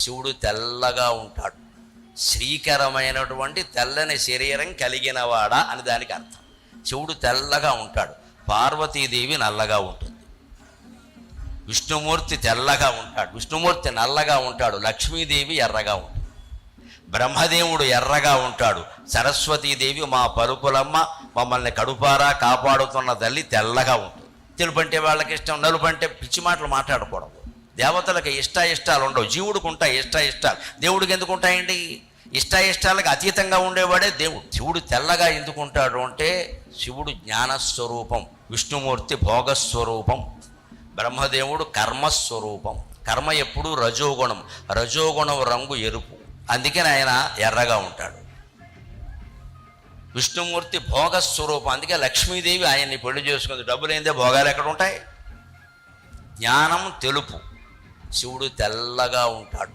శివుడు తెల్లగా ఉంటాడు. శ్రీకరమైనటువంటి తెల్లని శరీరం కలిగినవాడా అని దానికి అర్థం. శివుడు తెల్లగా ఉంటాడు. పార్వతీదేవి నల్లగా ఉంటుంది. విష్ణుమూర్తి తెల్లగా ఉంటాడు. విష్ణుమూర్తి నల్లగా ఉంటాడు. లక్ష్మీదేవి ఎర్రగా ఉంటుంది. బ్రహ్మదేవుడు ఎర్రగా ఉంటాడు. సరస్వతీదేవి మా పలుకులమ్మ, మమ్మల్ని కడుపారా కాపాడుతున్న తల్లి తెల్లగా ఉంటుంది. తెలుపు అంటే వాళ్ళకి ఇష్టం, నలుపు అంటే పిచ్చి మాటలు మాట్లాడకూడదు. దేవతలకు ఇష్టాలు ఉండవు, జీవుడికి ఉంటాయి ఇష్టాలు. దేవుడికి ఎందుకు ఉంటాయండి? ఇష్టాలకు అతీతంగా ఉండేవాడే దేవుడు. శివుడు తెల్లగా ఎందుకు ఉంటాడు అంటే శివుడు జ్ఞానస్వరూపం, విష్ణుమూర్తి భోగస్వరూపం, బ్రహ్మదేవుడు కర్మస్వరూపం. కర్మ ఎప్పుడు రజోగుణం రంగు ఎరుపు, అందుకని ఆయన ఎర్రగా ఉంటాడు. విష్ణుమూర్తి భోగస్వరూపం, అందుకే లక్ష్మీదేవి ఆయన్ని పెళ్లి చేసుకుంది. డబ్బులు ఏందే భోగాలు ఎక్కడ ఉంటాయి? జ్ఞానం తెలుపు, శివుడు తెల్లగా ఉంటాడు.